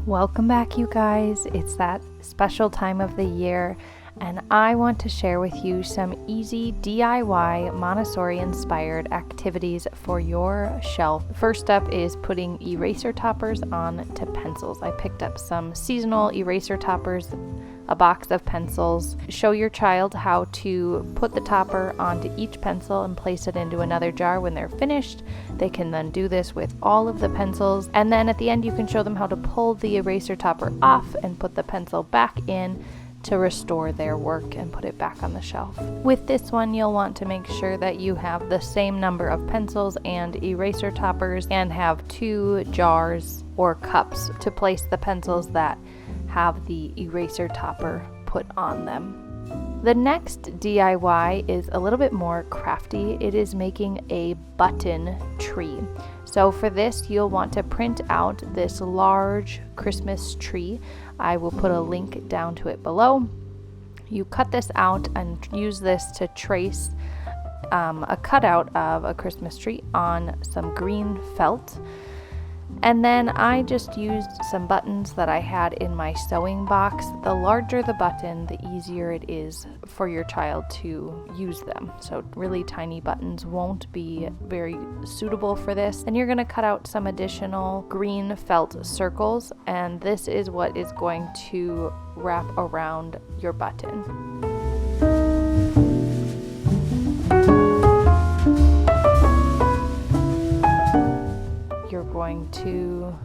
Welcome back, you guys. It's that special time of the year, and I want to share with you some easy DIY Montessori-inspired activities for your shelf. First up is putting eraser toppers onto pencils. I picked up some seasonal eraser toppers, a box of pencils. Show your child how to put the topper onto each pencil and place it into another jar when they're finished. They can then do this with all of the pencils, and then at the end you can show them how to pull the eraser topper off and put the pencil back in to restore their work and put it back on the shelf. With this one, you'll want to make sure that you have the same number of pencils and eraser toppers and have 2 jars or cups to place the pencils that have the eraser topper put on them. The next DIY is a little bit more crafty. It is making a button tree. So for this, you'll want to print out this large Christmas tree. I will put a link down to it below. You cut this out and use this to trace a cutout of a Christmas tree on some green felt. And then I just used some buttons that I had in my sewing box. The larger the button, the easier it is for your child to use them. So really tiny buttons won't be very suitable for this. And you're going to cut out some additional green felt circles, and this is what is going to wrap around your button. Going to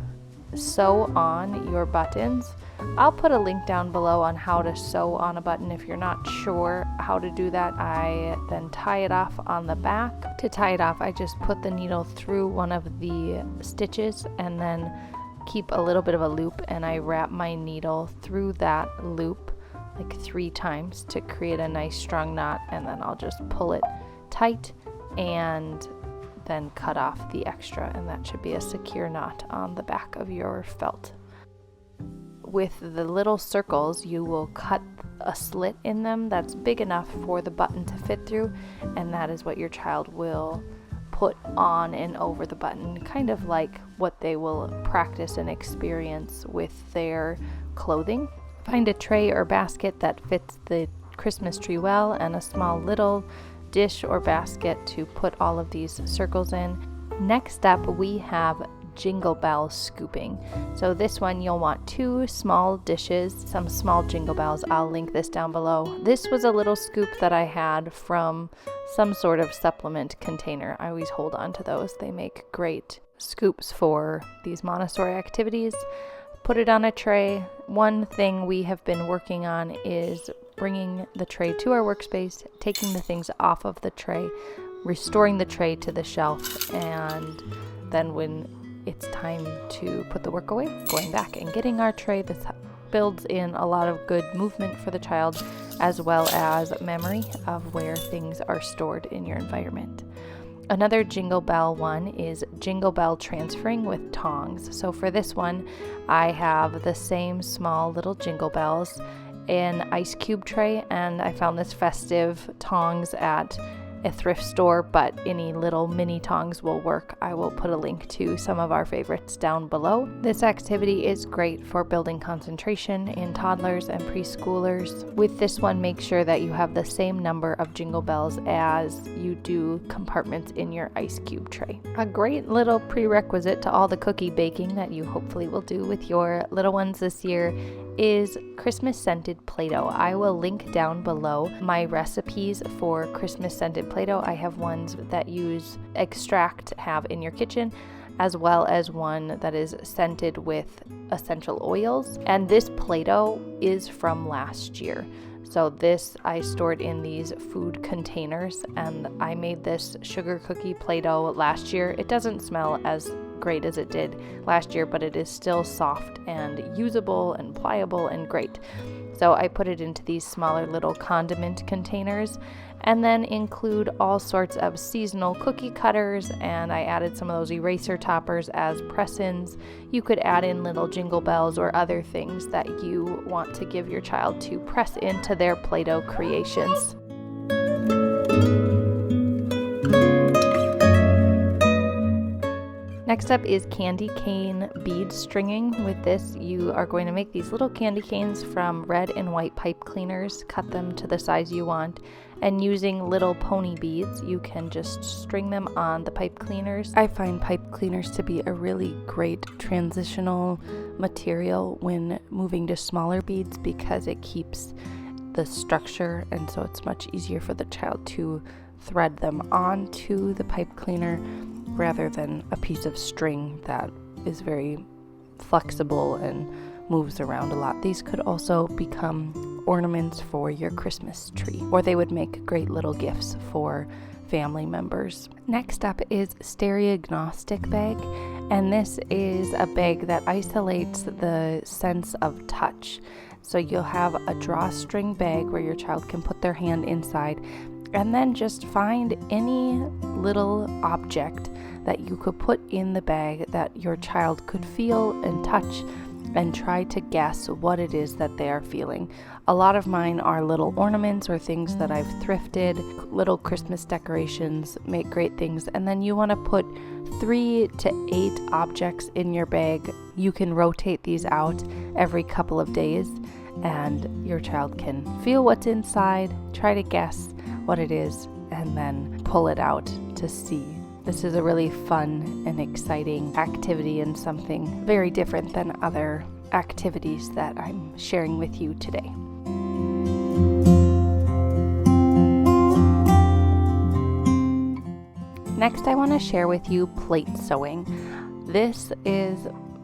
sew on your buttons. I'll put a link down below on how to sew on a button if you're not sure how to do that. I then tie it off on the back. To tie it off, I just put the needle through one of the stitches and then keep a little bit of a loop, and I wrap my needle through that loop like 3 times to create a nice strong knot, and then I'll just pull it tight and then cut off the extra, and that should be a secure knot on the back of your felt. With the little circles, you will cut a slit in them that's big enough for the button to fit through, and that is what your child will put on and over the button, kind of like what they will practice and experience with their clothing. Find a tray or basket that fits the Christmas tree well, and a small little dish or basket to put all of these circles in. Next up, we have Jingle Bell scooping. So this one, you'll want 2 small dishes, some small Jingle Bells. I'll link this down below. This was a little scoop that I had from some sort of supplement container. I always hold on to those. They make great scoops for these Montessori activities. Put it on a tray. One thing we have been working on is bringing the tray to our workspace, taking the things off of the tray, restoring the tray to the shelf, and then when it's time to put the work away, going back and getting our tray. This builds in a lot of good movement for the child, as well as memory of where things are stored in your environment. Another Jingle Bell one is Jingle Bell transferring with tongs. So for this one, I have the same small little Jingle Bells, an ice cube tray, and I found this festive tongs at a thrift store, but any little mini tongs will work. I will put a link to some of our favorites down below. This activity is great for building concentration in toddlers and preschoolers. With this one, make sure that you have the same number of Jingle Bells as you do compartments in your ice cube tray. A great little prerequisite to all the cookie baking that you hopefully will do with your little ones this year is Christmas scented Play-Doh. I will link down below my recipes for Christmas scented Play-Doh. I have ones that use extract to have in your kitchen, as well as one that is scented with essential oils. And this Play-Doh is from last year. So this I stored in these food containers, and I made this sugar cookie Play-Doh last year. It doesn't smell as great as it did last year, but it is still soft and usable and pliable and great. So I put it into these smaller little condiment containers, and then include all sorts of seasonal cookie cutters, and I added some of those eraser toppers as press-ins. You could add in little Jingle Bells or other things that you want to give your child to press into their Play-Doh creations. Next up is candy cane bead stringing. With this, you are going to make these little candy canes from red and white pipe cleaners, cut them to the size you want, and using little pony beads, you can just string them on the pipe cleaners. I find pipe cleaners to be a really great transitional material when moving to smaller beads because it keeps the structure, and so it's much easier for the child to thread them onto the pipe cleaner rather than a piece of string that is very flexible and moves around a lot. These could also become ornaments for your Christmas tree, or they would make great little gifts for family members. Next up is Stereognostic Bag, and this is a bag that isolates the sense of touch. So you'll have a drawstring bag where your child can put their hand inside, and then just find any little object that you could put in the bag that your child could feel and touch, and try to guess what it is that they are feeling. A lot of mine are little ornaments or things that I've thrifted. Little Christmas decorations make great things, and then you want to put 3 to 8 objects in your bag. You can rotate these out every couple of days, and your child can feel what's inside, try to guess what it is, and then pull it out to see. This is a really fun and exciting activity and something very different than other activities that I'm sharing with you today. Next, I want to share with you plate sewing. This is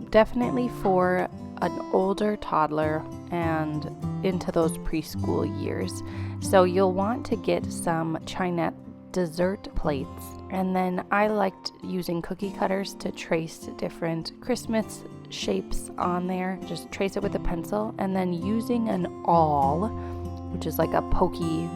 definitely for an older toddler and into those preschool years. So you'll want to get some Chinet dessert plates, and then I liked using cookie cutters to trace different Christmas shapes on there. Just trace it with a pencil, and then using an awl, which is like a pokey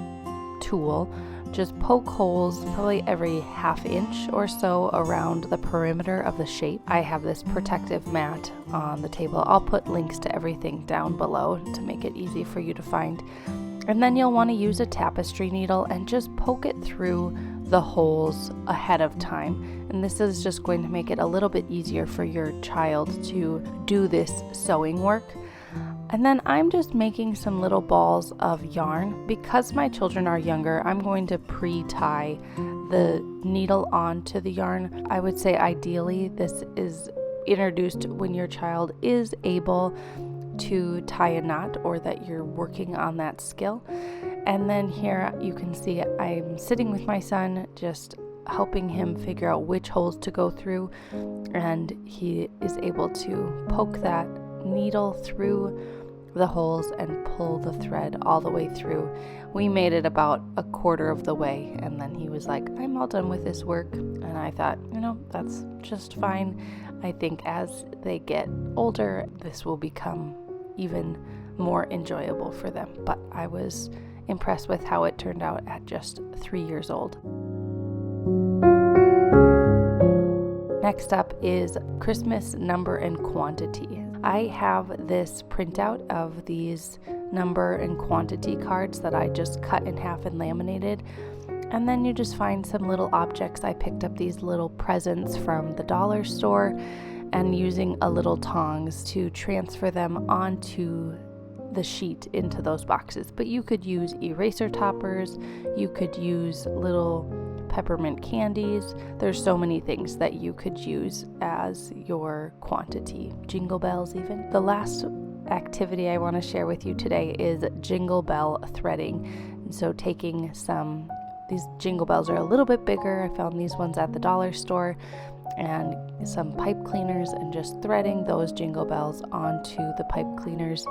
tool, just poke holes probably every ½ inch or so around the perimeter of the shape. I have this protective mat on the table. I'll put links to everything down below to make it easy for you to find. And then you'll want to use a tapestry needle and just poke it through the holes ahead of time. And this is just going to make it a little bit easier for your child to do this sewing work. And then I'm just making some little balls of yarn. Because my children are younger, I'm going to pre-tie the needle onto the yarn. I would say ideally this is introduced when your child is able to tie a knot, or that you're working on that skill. And then here you can see I'm sitting with my son, just helping him figure out which holes to go through, and he is able to poke that needle through the holes and pull the thread all the way through. We made it about a quarter of the way, and then he was like, I'm all done with this work. And I thought, that's just fine. I think as they get older, this will become even more enjoyable for them. But I was impressed with how it turned out at just 3 years old. Next up is Christmas number and quantity. I have this printout of these number and quantity cards that I just cut in half and laminated. And then you just find some little objects. I picked up these little presents from the dollar store, and using a little tongs to transfer them onto the sheet into those boxes. But you could use eraser toppers, you could use little peppermint candies. There's so many things that you could use as your quantity. Jingle bells even. The last activity I want to share with you today is jingle bell threading. And so taking these jingle bells are a little bit bigger. I found these ones at the dollar store, and some pipe cleaners, and just threading those jingle bells onto the pipe cleaners.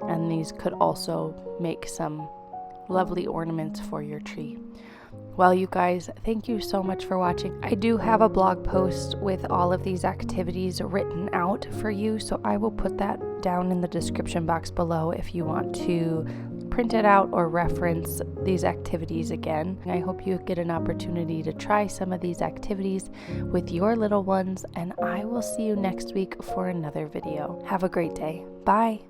And these could also make some lovely ornaments for your tree. Well, you guys, thank you so much for watching. I do have a blog post with all of these activities written out for you, so I will put that down in the description box below if you want to print it out or reference these activities again. I hope you get an opportunity to try some of these activities with your little ones, and I will see you next week for another video. Have a great day. Bye.